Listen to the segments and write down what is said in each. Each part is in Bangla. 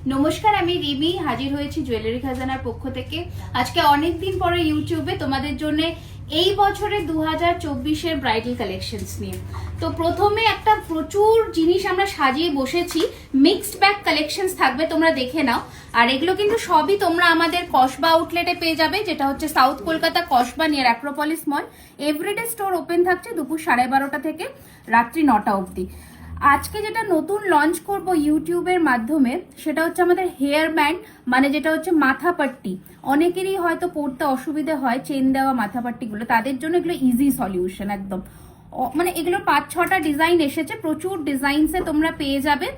নমস্কার, আমি রিমি হাজির হয়েছি জুয়েলারি খাজানার পক্ষ থেকে। আজকে অনেক দিন পরে ইউটিউবে তোমাদের জন্য এই বছরে 2024-এর ব্রাইডাল কালেকশনস নিয়ে। তো প্রথমে একটা প্রচুর জিনিস আমরা সাজিয়ে বসেছি, মিক্সড ব্যাগ কালেকশনস থাকবে, তোমরা দেখে নাও। আর এগুলো কিন্তু সবই তোমরা আমাদের কসবা আউটলেটে পেয়ে যাবে, যেটা হচ্ছে south Kolkata Kasba near Acropolis mall. Everyday store open থাকছে দুপুর 12:30 থেকে রাত্রি 9টা অবধি। আজকে যেটা নতুন লঞ্চ করব ইউটিউবের মাধ্যমে সেটা হচ্ছে আমাদের হেয়ার ব্যান্ড, মানে যেটা হচ্ছে মাথা পাট্টি। অনেকেরই হয়তো পড়তে অসুবিধা হয় চেন দেওয়া মাথা পাট্টিগুলো, তাদের জন্য এগুলো ইজি সলিউশন একদম। মানে এগুলোর 5-6টা ডিজাইন এসেছে, প্রচুর ডিজাইনসে তোমরা পেয়ে যাবে।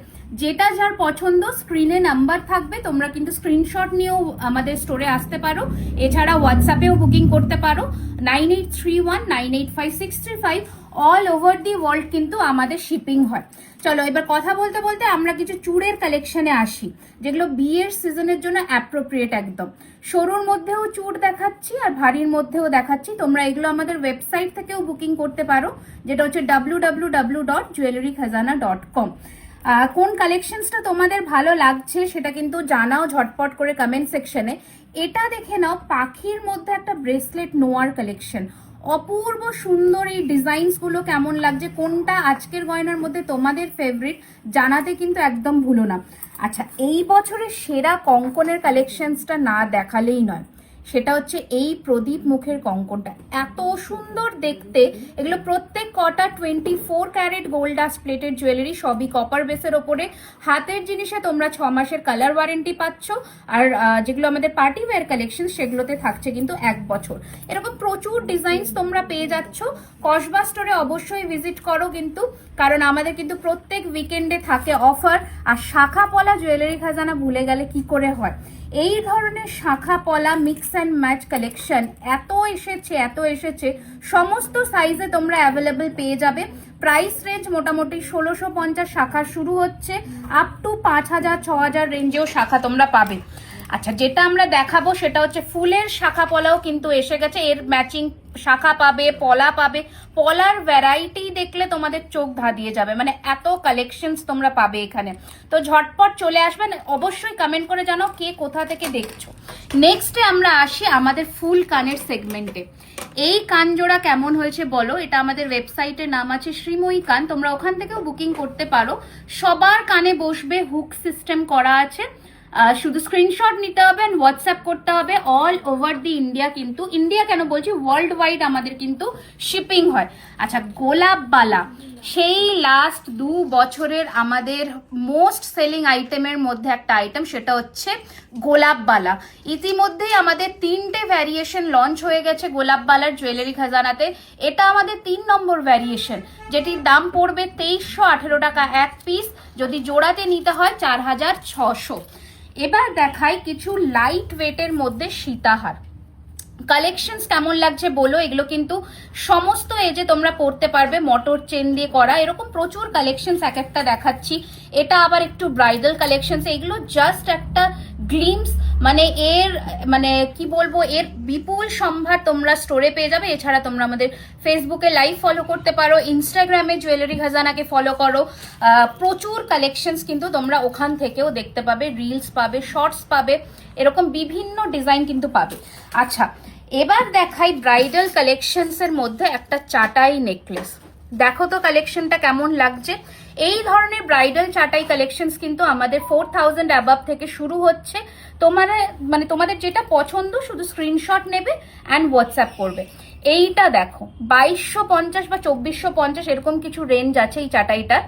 যেটা যার পছন্দ স্ক্রিনে নাম্বার থাকবে, তোমরা কিন্তু স্ক্রিনশট নিয়েও আমাদের স্টোরে আসতে পারো। এছাড়া হোয়াটসঅ্যাপেও বুকিং করতে পারো 9831985635। অল ওভার দি ওয়ার্ল্ড কিন্তু আমাদের শিপিং হয়। চলো এবার কথা বলতে বলতে আমরা কিছু চূড়ের কালেকশনে আসি, যেগুলো বিয়ের সিজনের জন্য অ্যাপ্রোপ্রিয়েট একদম। সরুর মধ্যেও চূড় দেখাচ্ছি আর ভারীর মধ্যেও দেখাচ্ছি। তোমরা এগুলো আমাদের ওয়েবসাইট থেকেও বুকিং করতে পারো, যেটা হচ্ছে www.jewellerykhazana.com। কোন কালেকশনসটা তোমাদের ভালো লাগছে সেটা কিন্তু জানাও ঝটপট করে কমেন্ট সেকশনে। এটা দেখে নাও, পাখির মধ্যে একটা ব্রেসলেট নোয়ার কালেকশন, অপূর্ব সুন্দর। এই ডিজাইনস গুলো কেমন লাগছে, কোনটা আজকের গয়নার মধ্যে তোমাদের ফেভারিট জানাতে কিন্তু একদম ভুলো না। আচ্ছা, এই বছরের সেরা কঙ্কনের কালেকশনসটা না দেখালেই নয়, সেটা হচ্ছে এই প্রদীপ মুখের কঙ্কনটা। এত সুন্দর দেখতে, এগুলো প্রত্যেক কটা 24 carat gold dust plated jewellery, সবই কপার বেসের ওপরে। হাতের জিনিসে তোমরা 6 মাসের কালার ওয়ারেন্টি পাচ্ছ, আর যেগুলো আমাদের পার্টি ওয়্যার কালেকশন সেগুলোতে থাকছে কিন্তু 1 বছর। এরকম প্রচুর ডিজাইনস তোমরা পেয়ে যাচ্ছ। কসবা স্টোরে অবশ্যই ভিজিট করো কিন্তু, কারণ আমাদের কিন্তু প্রত্যেক উইকেন্ডে থাকে অফার। আর শাখা পলা জুয়েলারি খাজানা ভুলে গেলে কি করে হয়, এই ধরনের শাখা পলা মিক্স অ্যান্ড ম্যাচ কালেকশন এত এসেছে, সমস্ত সাইজে তোমরা অ্যাভেলেবল পেয়ে যাবে। প্রাইস রেঞ্জ মোটামুটি 1650 শাখা শুরু হচ্ছে, আপ টু 5000 6000 রেঞ্জেও শাখা তোমরা পাবে। আচ্ছা, যেটা আমরা দেখাবো সেটা হচ্ছে ফুলের শাখা পলাও কিন্তু এসে গেছে। এর ম্যাচিং শাখা পাবে, পলা পাবে। পলার ভ্যারাইটি দেখলে তোমাদের চোখ ধাঁধিয়ে যাবে, মানে এত কালেকশনস তোমরা পাবে এখানে। তো ঝটপট চলে আসবেন, অবশ্যই কমেন্ট করে জানাও কে কোথা থেকে দেখছো। নেক্সটে আমরা আসি আমাদের ফুল কানের সেগমেন্টে। এই কান জোড়া কেমন হয়েছে বলো। এটা আমাদের ওয়েবসাইটের নাম আছে শ্রীময়ী কান, তোমরা ওখান থেকেও বুকিং করতে পারো। সবার কানে বসবে, হুক সিস্টেম করা আছে। শুধু স্ক্রিনশট নিতে হবে, হোয়াটসঅ্যাপ করতে হবে। অল ওভার দি ইন্ডিয়া, কিন্তু ইন্ডিয়া কেন বলছি, ওয়ার্ল্ড ওয়াইড আমাদের কিন্তু শিপিং হয়। আচ্ছা, গোলাপ বালা, সেই লাস্ট 2 বছরের আমাদের মোস্ট সেলিং আইটেমের মধ্যে একটা আইটেম, সেটা হচ্ছে গোলাপ বালা। ইতিমধ্যেই আমাদের 3টে ভ্যারিয়েশন লঞ্চ হয়ে গেছে গোলাপ বালার জুয়েলারি খাজানাতে। এটা আমাদের 3 নম্বর ভ্যারিয়েশন, যেটির দাম পড়বে 2318 টাকা এক পিস। যদি জোড়াতে নিতে হয় 4600। এবার দেখাই কিছু লাইট ওয়েটের মধ্যে সীতাহার কালেকশনস কেমন লাগছে বলো। এগুলো কিন্তু সমস্ত এজে তোমরা পড়তে পারবে, মটর চেন দিয়ে করা। এরকম প্রচুর কালেকশনস এক একটা দেখাচ্ছি। এটা আবার একটু ব্রাইডাল কালেকশনস, এগুলো জাস্ট একটা গ্লিমস, মানে এর মানে কি বলবো, এর বিপুল সম্ভার তোমরা স্টোরে পেয়ে যাবে। এছাড়া তোমরা আমাদের ফেসবুকে লাইভ ফলো করতে পারো, ইনস্টাগ্রামে জুয়েলারি খাজানাকে ফলো করো। প্রচুর কালেকশনস কিন্তু তোমরা ওখান থেকেও দেখতে পাবে, রিলস পাবে, শর্টস পাবে, এরকম বিভিন্ন ডিজাইন কিন্তু পাবে। আচ্ছা, এবার দেখাই ব্রাইডাল কালেকশনসের মধ্যে একটা চাটাই নেকলেস। দেখো তো কালেকশনটা কেমন লাগছে। এই ধরনের ব্রাইডাল চাটাই কালেকশনস কিন্তু আমাদের 4000 অ্যাবাভ থেকে শুরু হচ্ছে। তোমাদের যেটা পছন্দ শুধু স্ক্রিনশট নেবে অ্যান্ড হোয়াটসঅ্যাপ করবে। এইটা দেখো 2250 বা 2450 এরকম কিছু রেঞ্জ আছে এই চাটাইটা।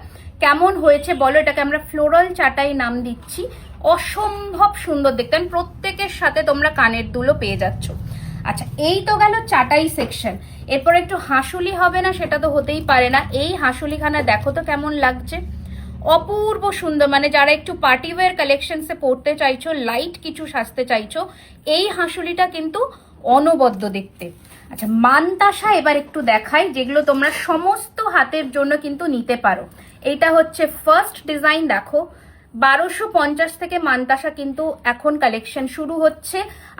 কেমন হয়েছে বলো। এটাকে আমরা ফ্লোরাল চাটাই নাম দিচ্ছি। অসম্ভব সুন্দর দেখতে, প্রত্যেকের সাথে তোমরা কানের দুলও পেয়ে যাচ্ছ। আচ্ছা, এই তো গেল চাটাই সেকশন। এরপর একটু হাঁসুলি হবে না, সেটা তো হতেই পারে না। এই হাঁসুলিখানা দেখো তো কেমন লাগছে, অপূর্ব সুন্দর। মানে যারা একটু পার্টি ওয়্যার কালেকশনসে পড়তে চাইছো, লাইট কিছু সাজতে চাইছো, এই হাঁসুলিটা কিন্তু অনবদ্য দেখতে। আচ্ছা, মানতাসা এবার একটু দেখাই, যেগুলো তোমরা সমস্ত হাতের জন্য কিন্তু নিতে পারো। এইটা হচ্ছে ফার্স্ট ডিজাইন, দেখো 1250 থেকে মানতাসা কিন্তু এখন কালেকশন শুরু হচ্ছে,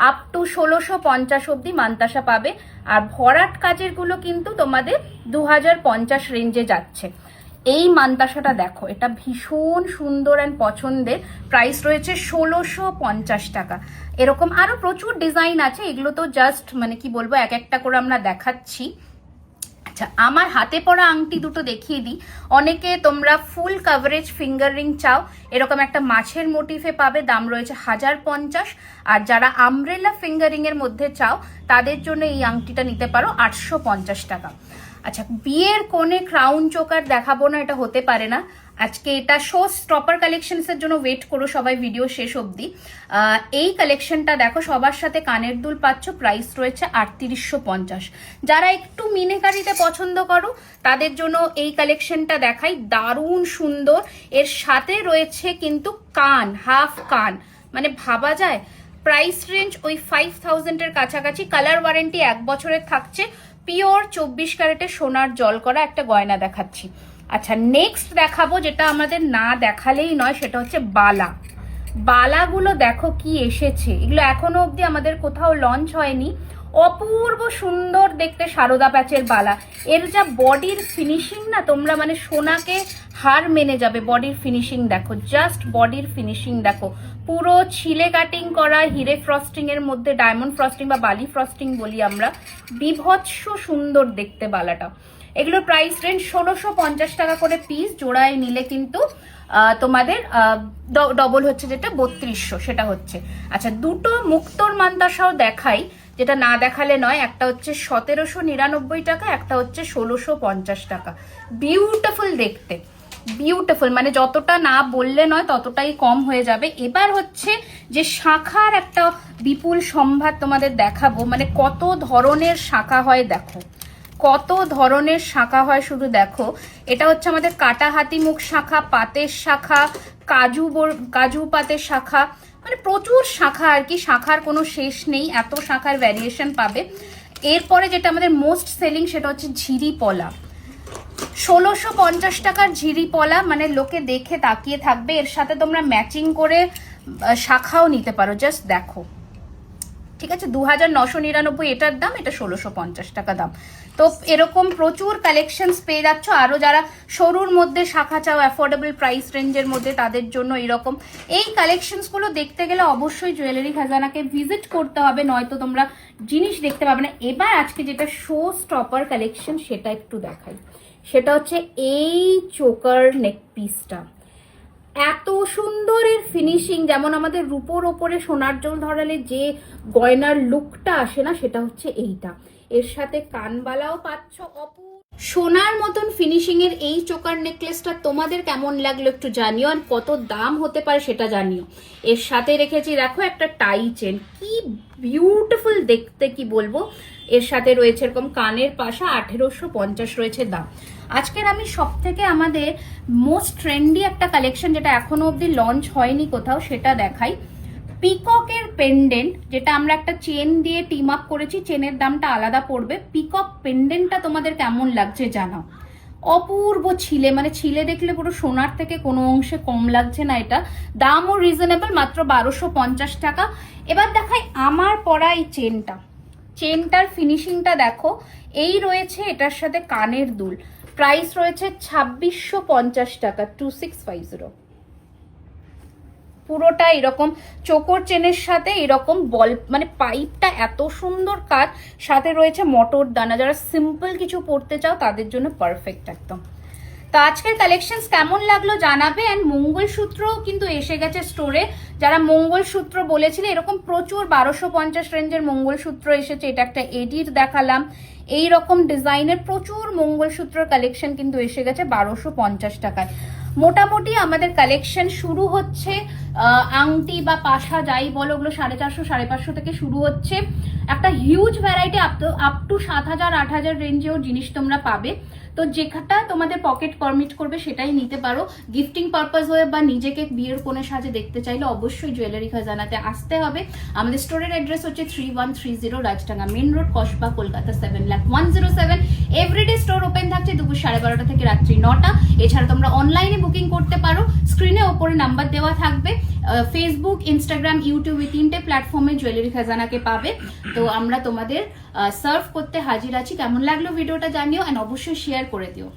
আপ টু 1650 অব্দি মানতাসা পাবে। আর ভরাট কাজের গুলো কিন্তু তোমাদের 2050 রেঞ্জে যাচ্ছে। এই মান্তাসাটা দেখো, এটা ভীষণ সুন্দর অ্যান্ড পছন্দের, প্রাইস রয়েছে 1650 টাকা। এরকম আরো প্রচুর ডিজাইন আছে, এগুলো তো জাস্ট মানে কি বলবো এক একটা করে আমরা দেখাচ্ছি। আচ্ছা, আমার হাতে পরা আংটি দুটো দেখিয়ে দিই। অনেকে তোমরা ফুল কভারেজ ফিঙ্গার রিং চাও, এরকম একটা মাছের মোটিফে পাবে, দাম রয়েছে 1050। আর যারা আমব্রেলা ফিঙ্গারিং এর মধ্যে চাও তাদের জন্য এই আংটিটা নিতে পারো 850 টাকা। আচ্ছা, বিয়ের কোণে ক্রাউন চোকার দেখাবো না, এটা হতে পারে না আজকে। এটা শো স্টপার কালেকশনস এর জন্য ওয়েট করো সবাই ভিডিও শেষ অবধি। এই কালেকশনটা দেখো, সবার সাথে কানের দুল পাচ্ছ, প্রাইস রয়েছে 3850। যারা একটু মিনেকারিতে পছন্দ করো তাদের জন্য এই কালেকশনটা দেখাই, দারুণ সুন্দর। এর সাথে রয়েছে কিন্তু কান, হাফ কান, মানে ভাবা যায় প্রাইস রেঞ্জ ওই 5000 এর কাছাকাছি। কালার ওয়ারেন্টি 1 বছরের থাকছে। পিওর 24 ক্যারেটের সোনার জল করা একটা গয়না দেখাচ্ছি। আচ্ছা, নেক্সট দেখাবো যেটা আমাদের না দেখালেই নয়, সেটা হচ্ছে বালা। বালাগুলো দেখো কি এসেছে, এগুলো এখনো অবধি আমাদের কোথাও লঞ্চ হয়নি। অপূর্ব সুন্দর দেখতে সারদা প্যাচের বালা। এর যা বডির ফিনিশিং না, তোমরা মানে সোনাকে হার মেনে যাবে। বডির ফিনিশিং দেখো, জাস্ট বডির ফিনিশিং দেখো, পুরো ছিলে কাটিং করা, হিরে ফ্রস্টিং এর মধ্যে ডায়মন্ড ফ্রস্টিং বা বালি ফ্রস্টিং বলি আমরা। বিভৎস সুন্দর দেখতে বালাটা। এগুলোর প্রাইস রেঞ্জ 1650 টাকা করে পিস। জোড়ায় নিলে কিন্তু তোমাদের ডবল হচ্ছে, যেটা 3200 সেটা হচ্ছে। আচ্ছা, দুটো মুক্তোর মান্তাসাও দেখাই, যেটা না দেখালে নয়। একটা হচ্ছে 1799 টাকা, একটা হচ্ছে 1650 টাকা। বিউটিফুল দেখতে, বিউটিফুল, মানে যতটা না বললে নয় ততটাই কম হয়ে যাবে। এবার হচ্ছে যে শাখার একটা বিপুল সম্ভার তোমাদের দেখাবো, মানে কত ধরনের শাখা হয় দেখো, কত ধরনের শাখা হয় শুধু দেখো। এটা হচ্ছে আমাদের কাটা হাতি মুখ শাখা, পাতের শাখা, কাজু পাতের শাখা, মানে প্রচুর শাখা আর কি। শাখার কোনো শেষ নেই, এত শাখার ভ্যারিয়েশন পাবে। এরপরে যেটা আমাদের মোস্ট সেলিং সেটা হচ্ছে ঝিরি পলা। 1650 টাকার ঝিরি পলা, মানে লোকে দেখে তাকিয়ে থাকবে। এর সাথে তোমরা ম্যাচিং করে শাখাও নিতে পারো, জাস্ট দেখো, ঠিক আছে। 2999 এটার দাম, এটা 1650 টাকা দাম। তো এরকম প্রচুর কালেকশনস পেয়ে যাচ্ছ। আরো যারা সরুর মধ্যে শাখা চাও, অ্যাফোর্ডেবল প্রাইস রেঞ্জের মধ্যে, তাদের জন্য এরকম এই কালেকশনস গুলো দেখতে গেলে অবশ্যই জুয়েলারি খাজানাকে ভিজিট করতে হবে, নয়তো তোমরা জিনিস দেখতে পাবে না। এবার আজকে যেটা শো স্টপার কালেকশন সেটা একটু দেখাই, সেটা হচ্ছে এই চোকার নেক পিসটা। এত সুন্দর এর ফিনিশিং, যেমন আমাদের রূপোর ওপরে সোনার জল ধরালে যে গয়নার লুকটা আসে না, সেটা হচ্ছে এইটা। এর সাথে কানবালাও পাচ্ছ, সোনার মতন ফিনিশিং এর এই চোকার নেকলেসটা তোমাদের কেমন লাগলো একটু জানিও, আর কত দাম হতে পারে সেটা জানিও। এর সাথে রেখেছি দেখো একটা টাই চেন, কি বিউটিফুল দেখতে, কি বলবো। এর সাথে রয়েছে এরকম কানের পাশা, 1850 রয়েছে দাম। আজকের আমি সব থেকে আমাদের মোস্ট ট্রেন্ডি একটা কালেকশন, যেটা এখনো অবধি লঞ্চ হয়নি কোথাও, সেটা দেখাই। পিককের পেন্ডেন্ট, যেটা আমরা একটা চেন দিয়ে টিম আপ করেছি, চেনের দামটা আলাদা পড়বে। পিকক পেন্ডেন্টটা তোমাদের কেমন লাগছে জানাও। অপূর্ব ছিলে, মানে ছিলে দেখলে পুরো সোনার থেকে কোনো অংশে কম লাগছে না। এটা দামও রিজনেবল, মাত্র 1250 টাকা। এবার দেখাই আমার পরা এই চেনটা। চেনটার ফিনিশিংটা দেখো, এই রয়েছে এটার সাথে কানের দুল, প্রাইস রয়েছে 2650 টাকা, 2650। পুরোটা এরকম চোকর চেনের সাথে এরকম বল, মানে পাইপটা এত সুন্দর কাজ, সাথে রয়েছে মটর দানা। যারা সিম্পল কিছু পরতে চাও তাদের জন্য পারফেক্ট একদম। তো আজকের কালেকশনস কেমন লাগলো জানাবে। অ্যান্ড মঙ্গলসূত্রও কিন্তু এসে গেছে স্টোরে। যারা মঙ্গলসূত্র বলেছিলে, এরকম প্রচুর 1250 রেঞ্জের মঙ্গলসূত্র এসেছে। এটা একটা এডিট দেখালাম, এই রকম ডিজাইনের প্রচুর মঙ্গলসূত্রের কালেকশন কিন্তু এসে গেছে 1250 টাকায়। মোটামুটি আমাদের কালেকশন শুরু হচ্ছে, আংটি বা পাশা যাই বলো, ওগুলো 450 550 থেকে শুরু হচ্ছে। একটা হিউজ ভ্যারাইটি আপ টু 7000 8000 রেঞ্জেও জিনিস তোমরা পাবে। তো যেটা তোমাদের পকেট পারমিট করবে সেটাই নিতে পারো। গিফটিং পারপাস হয়ে বা নিজেকে বিয়ের কোণে সাজে দেখতে চাইলে অবশ্যই জুয়েলারি খাজানাতে আসতে হবে। আমাদের স্টোরের অ্যাড্রেস হচ্ছে 3130 Rajdanga main road, Kasba, Kolkata 7,01,07। Everyday store open থাকছে দুপুর 12:30 থেকে রাত্রি 9টা। এছাড়া তোমরা অনলাইনে বুকিং করতে পারো, স্ক্রিনে ওপরে নাম্বার দেওয়া থাকবে। ফেসবুক, ইনস্টাগ্রাম, ইউটিউব, এই 3টে প্ল্যাটফর্মে জুয়েলারি খাজানাকে পাবে। তো আমরা তোমাদের সার্ভ করতে হাজির আছি। কেমন লাগলো ভিডিওটা জানিও, অ্যান্ড অবশ্যই শেয়ার করে দিও।